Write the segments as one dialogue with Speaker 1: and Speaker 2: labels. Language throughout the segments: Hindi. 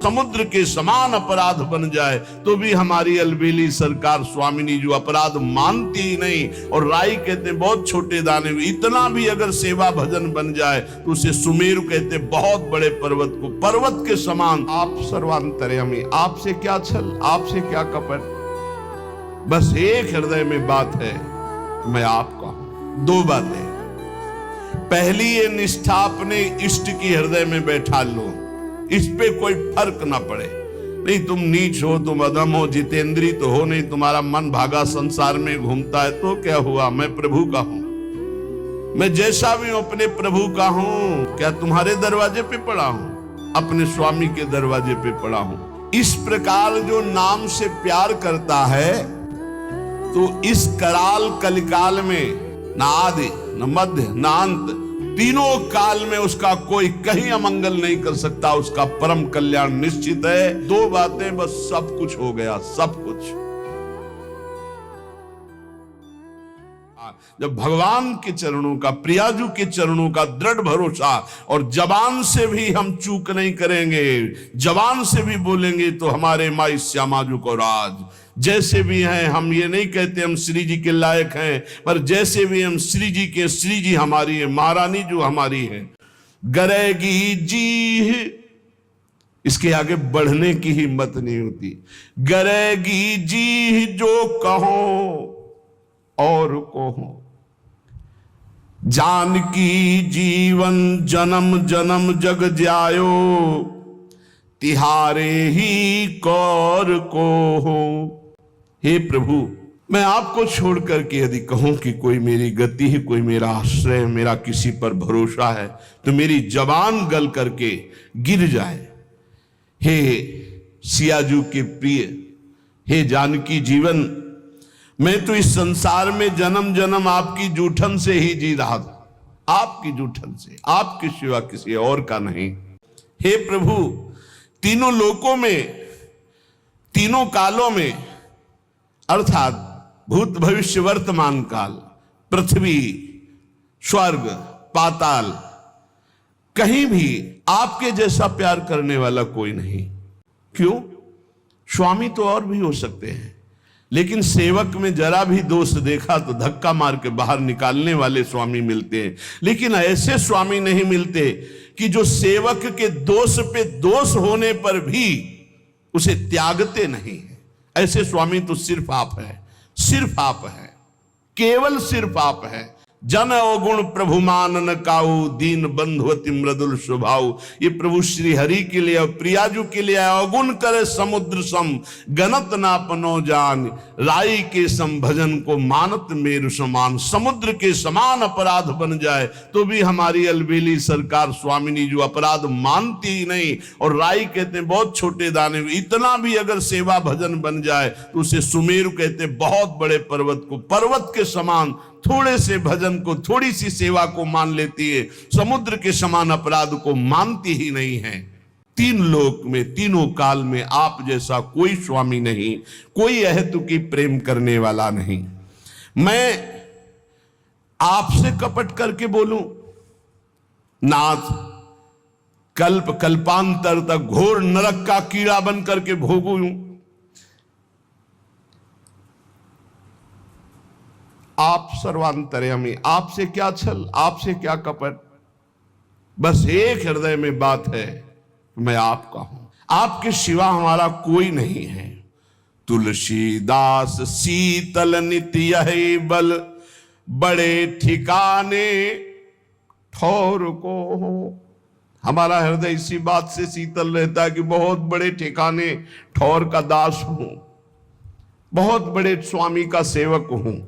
Speaker 1: समुद्र के समान अपराध बन जाए तो भी हमारी अलबेली सरकार स्वामिनी जो अपराध मानती ही नहीं। और राई कहते हैं बहुत छोटे दाने में, इतना भी अगर सेवा भजन बन जाए तो उसे सुमेरु कहते हैं, बहुत बड़े पर्वत को पर्वत के समान। आप सर्वांतर्यामी, आपसे क्या छल, आपसे क्या कपट, बस एक हृदय में बात है, मैं आपका हूं। दो बातें, पहली ये निष्ठा अपने इष्ट की हृदय में बैठा लो, इस पे कोई फर्क ना पड़े। नहीं तुम नीच हो, तुम अधम हो, जितेंद्री तो हो नहीं, तुम्हारा मन भागा संसार में घूमता है, तो क्या हुआ, मैं प्रभु का हूं, मैं जैसा भी हूं अपने प्रभु का हूं। क्या तुम्हारे दरवाजे पे पड़ा हूं, अपने स्वामी के दरवाजे पे पड़ा हूं। इस प्रकार जो नाम से प्यार करता है तो इस कराल कलिकाल में ना आदि न मध्य न अंत, तीनों काल में उसका कोई कहीं अमंगल नहीं कर सकता, उसका परम कल्याण निश्चित है। दो बातें बस, सब कुछ हो गया, सब कुछ। जब भगवान के चरणों का, प्रियाजू के चरणों का दृढ़ भरोसा, और जबान से भी हम चूक नहीं करेंगे, जबान से भी बोलेंगे तो हमारे माई श्यामाजू को राज, जैसे भी हैं हम, ये नहीं कहते हम श्री जी के लायक हैं, पर जैसे भी हम श्री जी के, श्री जी हमारी है, महारानी जो हमारी है। गरेगी जी, इसके आगे बढ़ने की हिम्मत नहीं होती। गरेगी जी जो कहो और कहो, जानकी जीवन जन्म जन्म जग जायो, तिहारे ही कौर को हो। हे प्रभु, मैं आपको छोड़ करके यदि कहूं कि कोई मेरी गति है, कोई मेरा आश्रय, मेरा किसी पर भरोसा है, तो मेरी जबान गल करके गिर जाए। हे सियाजू के प्रिय, हे जानकी जीवन, मैं तो इस संसार में जन्म जन्म आपकी जूठन से ही जी रहा था, आपकी जूठन से, आपके सिवा किसी और का नहीं। हे प्रभु, तीनों लोकों में, तीनों कालों में, अर्थात भूत भविष्य वर्तमान काल, पृथ्वी, स्वर्ग, पाताल, कहीं भी आपके जैसा प्यार करने वाला कोई नहीं। क्यों? स्वामी तो और भी हो सकते हैं, लेकिन सेवक में जरा भी दोष देखा तो धक्का मार के बाहर निकालने वाले स्वामी मिलते हैं। लेकिन ऐसे स्वामी नहीं मिलते कि जो सेवक के दोष पे दोष होने पर भी उसे त्यागते नहीं है। ऐसे स्वामी तो सिर्फ आप है, सिर्फ आप है, केवल सिर्फ आप है। जन अवगुण प्रभु मानन काऊ, दीन बंधुवती मृदुल स्वभाव। ये प्रभु श्री हरि के लिए और प्रियाजू के लिए अवगुण करे समुद्र सम, गणत ना अपनो जान, राई के सम भजन को मानत मेरु समान। समुद्र के समान अपराध बन जाए तो भी हमारी अलबेली सरकार स्वामिनी जो अपराध मानती ही नहीं। और राई कहते हैं बहुत छोटे दाने में, इतना भी अगर सेवा भजन बन जाए तो उसे सुमेरु कहते हैं, बहुत बड़े पर्वत को पर्वत के समान, थोड़े से भजन को, थोड़ी सी सेवा को मान लेती है, समुद्र के समान अपराध को मानती ही नहीं है। तीन लोक में, तीनों काल में आप जैसा कोई स्वामी नहीं, कोई अहेतुकी प्रेम करने वाला नहीं। मैं आपसे कपट करके बोलूं, नाथ, कल्प कल्पांतर तक घोर नरक का कीड़ा बन करके भोगूं, आप सर्वांतर्यामी, आपसे क्या छल, आपसे क्या कपट, बस एक हृदय में बात है, मैं आपका हूं, आपके सिवा हमारा कोई नहीं है। तुलसीदास शीतल नित्य है बल, बड़े ठिकाने ठौर को हो। हमारा हृदय इसी बात से शीतल रहता है कि बहुत बड़े ठिकाने ठौर का दास हूं, बहुत बड़े स्वामी का सेवक हूं,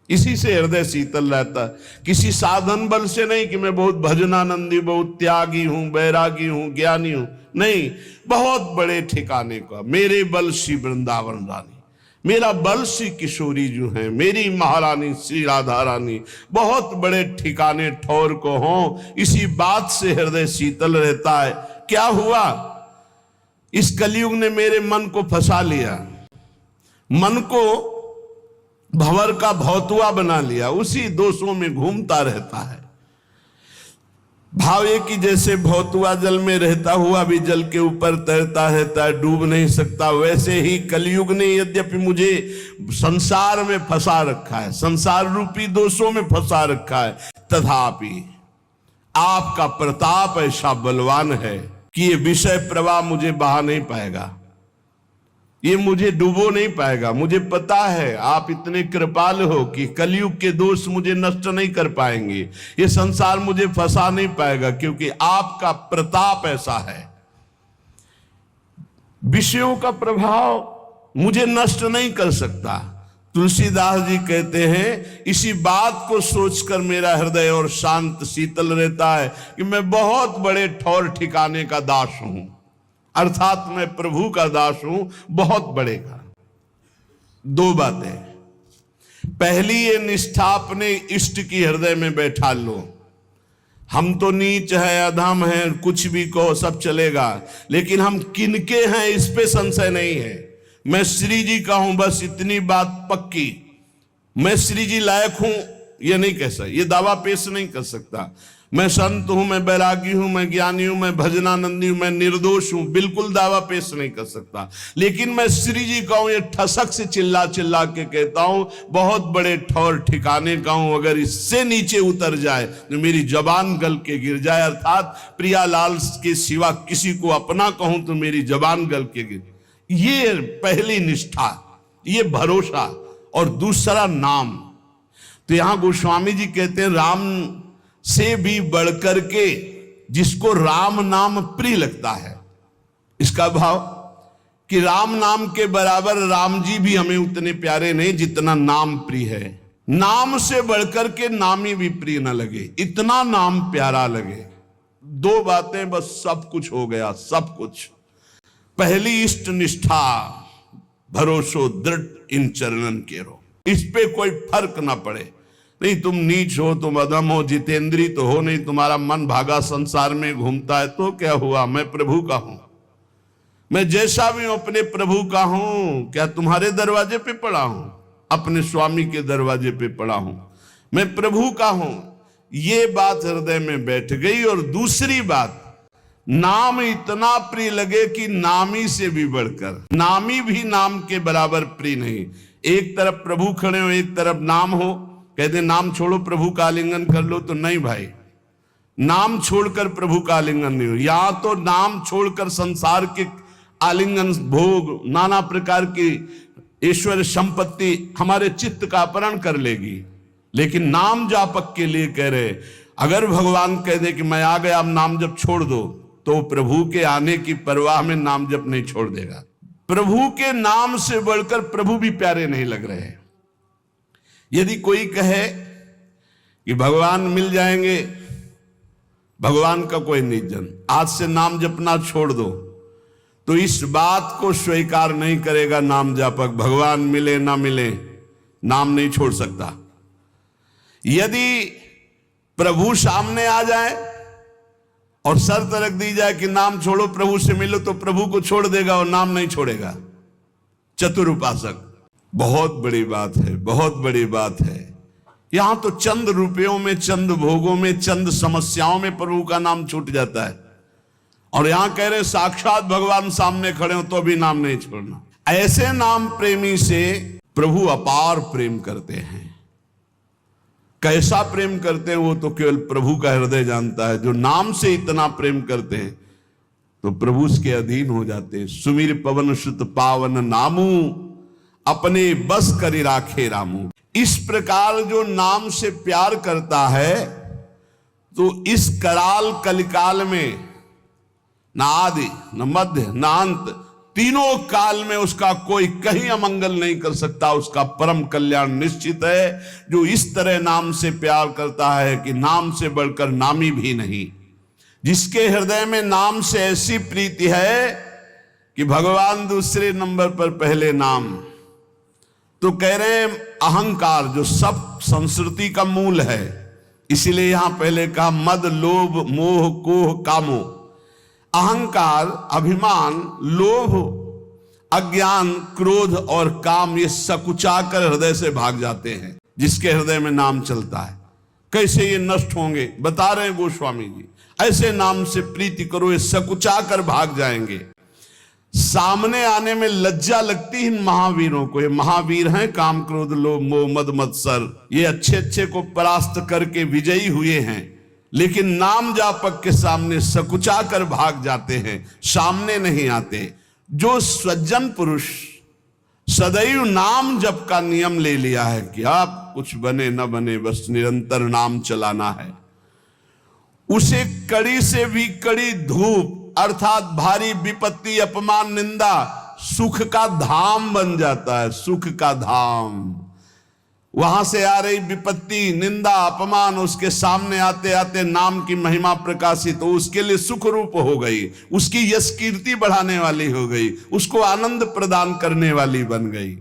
Speaker 1: इसी से हृदय शीतल रहता है। किसी साधन बल से नहीं कि मैं बहुत भजनानंदी, बहुत त्यागी हूं, बैरागी हूं, ज्ञानी हूं, नहीं, बहुत बड़े ठिकाने का। मेरे बल श्री वृंदावन रानी, मेरा बल श्री किशोरी जो है, मेरी महारानी श्री राधा रानी, बहुत बड़े ठिकाने ठौर को हो। इसी बात से हृदय शीतल रहता है। क्या हुआ? इस कलयुग ने मेरे मन को फंसा लिया, मन को भंवर का भौतुआ बना लिया, उसी दोषों में घूमता रहता है। भाव ये कि जैसे भौतुआ जल में रहता हुआ भी जल के ऊपर तैरता है, डूब नहीं सकता, वैसे ही कलयुग ने यद्यपि मुझे संसार में फंसा रखा है, संसार रूपी दोषों में फंसा रखा है, तथापि आपका प्रताप ऐसा बलवान है कि ये विषय प्रवाह मुझे बहा नहीं पाएगा, ये मुझे डुबो नहीं पाएगा। मुझे पता है आप इतने कृपाल हो कि कलयुग के दोष मुझे नष्ट नहीं कर पाएंगे, ये संसार मुझे फंसा नहीं पाएगा, क्योंकि आपका प्रताप ऐसा है। विषयों का प्रभाव मुझे नष्ट नहीं कर सकता। तुलसीदास जी कहते हैं, इसी बात को सोचकर मेरा हृदय और शांत शीतल रहता है कि मैं बहुत बड़े ठौर ठिकाने का दास हूं, अर्थात मैं प्रभु का दास हूं बहुत बड़े का। दो बातें, पहली ये निष्ठा अपने इष्ट की हृदय में बैठा लो। हम तो नीच है, अधम है, कुछ भी कहो सब चलेगा, लेकिन हम किनके हैं इस पे संशय नहीं है। मैं श्री जी का हूं, बस इतनी बात पक्की। मैं श्री जी लायक हूं ये नहीं कह सकता, ये दावा पेश नहीं कर सकता। मैं संत हूं, मैं बैरागी हूं, मैं ज्ञानी हूं, मैं भजनानंदी हूं, मैं निर्दोष हूं, बिल्कुल दावा पेश नहीं कर सकता। लेकिन मैं श्री जी का हूं, ये ठसक से चिल्ला चिल्ला के कहता हूं, बहुत बड़े ठौर ठिकाने का हूं। अगर इससे नीचे उतर जाए तो मेरी जबान गल के गिर जाए, अर्थात प्रियालाल के सिवा किसी को अपना कहूं तो मेरी जबान गल के गिर। ये पहली निष्ठा, ये भरोसा। और दूसरा नाम। तो यहां गोस्वामी जी कहते हैं, राम से भी बढ़कर के जिसको राम नाम प्रिय लगता है, इसका भाव कि राम नाम के बराबर राम जी भी हमें उतने प्यारे नहीं जितना नाम प्रिय है। नाम से बढ़कर के नामी भी प्रिय न लगे, इतना नाम प्यारा लगे। दो बातें बस सब कुछ हो गया, सब कुछ। पहली इष्ट निष्ठा, भरोसो दृढ़ इन चरणन केरो, इस पे कोई फर्क ना पड़े। नहीं तुम नीच हो, तुम अधम हो, जितेंद्री तो हो नहीं, तुम्हारा मन भागा संसार में घूमता है, तो क्या हुआ, मैं प्रभु का हूं। मैं जैसा भी हूं अपने प्रभु का हूं। क्या तुम्हारे दरवाजे पे पड़ा हूं? अपने स्वामी के दरवाजे पे पड़ा हूं, मैं प्रभु का हूं। ये बात हृदय में बैठ गई। और दूसरी बात, नाम इतना प्रिय लगे कि नामी से भी बढ़कर, नामी भी नाम के बराबर प्रिय नहीं। एक तरफ प्रभु खड़े हो, एक तरफ नाम हो, कहते नाम छोड़ो प्रभु का आलिंगन कर लो, तो नहीं भाई, नाम छोड़कर प्रभु का आलिंगन नहीं हो। या तो नाम छोड़कर संसार के आलिंगन, भोग, नाना प्रकार की ईश्वर संपत्ति हमारे चित्त का अपहरण कर लेगी। लेकिन नाम जापक के लिए कह रहे, अगर भगवान कह दे कि मैं आ गया, अब नाम जप छोड़ दो, तो प्रभु के आने की परवाह में नाम जप नहीं छोड़ देगा। प्रभु के नाम से बढ़कर प्रभु भी प्यारे नहीं लग रहे। यदि कोई कहे कि भगवान मिल जाएंगे, भगवान का कोई निजन, आज से नाम जपना छोड़ दो, तो इस बात को स्वीकार नहीं करेगा नाम जापक। भगवान मिले ना मिले, नाम नहीं छोड़ सकता। यदि प्रभु सामने आ जाए और शर्त रख दी जाए कि नाम छोड़ो प्रभु से मिलो, तो प्रभु को छोड़ देगा और नाम नहीं छोड़ेगा। चतुर उपासक, बहुत बड़ी बात है, बहुत बड़ी बात है। यहां तो चंद रुपयों में, चंद भोगों में, चंद समस्याओं में प्रभु का नाम छूट जाता है। और यहां कह रहे साक्षात भगवान सामने खड़े हो तो भी नाम नहीं छोड़ना। ऐसे नाम प्रेमी से प्रभु अपार प्रेम करते हैं। कैसा प्रेम करते हैं वो तो केवल प्रभु का हृदय जानता है। जो नाम से इतना प्रेम करते हैं तो प्रभु उसके अधीन हो जाते हैं। सुमिर पवन सुत पावन नामू, अपने बस करी राखे रामू। इस प्रकार जो नाम से प्यार करता है, तो इस कराल कलिकाल में न आदि न मध्य न अंत, तीनों काल में उसका कोई कहीं अमंगल नहीं कर सकता। उसका परम कल्याण निश्चित है। जो इस तरह नाम से प्यार करता है कि नाम से बढ़कर नामी भी नहीं, जिसके हृदय में नाम से ऐसी प्रीति है कि भगवान दूसरे नंबर पर, पहले नाम। तो कह रहे हैं अहंकार जो सब संस्कृति का मूल है, इसीलिए यहां पहले कहा मद लोभ मोह कोह कामो। अहंकार, अभिमान, लोभ, अज्ञान, क्रोध और काम, ये सकुचाकर हृदय से भाग जाते हैं। जिसके हृदय में नाम चलता है, कैसे ये नष्ट होंगे बता रहे हैं गोस्वामी जी। ऐसे नाम से प्रीति करो, ये सकुचा कर भाग जाएंगे। सामने आने में लज्जा लगती है इन महावीरों को। ये महावीर हैं, काम क्रोध लोभ मोह मद मत्सर, ये अच्छे अच्छे को परास्त करके विजयी हुए हैं, लेकिन नाम जापक के सामने सकुचा कर भाग जाते हैं, सामने नहीं आते। जो सज्जन पुरुष सदैव नाम जप का नियम ले लिया है कि आप कुछ बने न बने बस निरंतर नाम चलाना है, उसे कड़ी से भी कड़ी धूप अर्थात भारी विपत्ति अपमान निंदा सुख का धाम बन जाता है। सुख का धाम, वहां से आ रही विपत्ति निंदा अपमान उसके सामने आते आते नाम की महिमा प्रकाशित हो, उसके लिए सुख रूप हो गई, उसकी यश कीर्ति बढ़ाने वाली हो गई, उसको आनंद प्रदान करने वाली बन गई।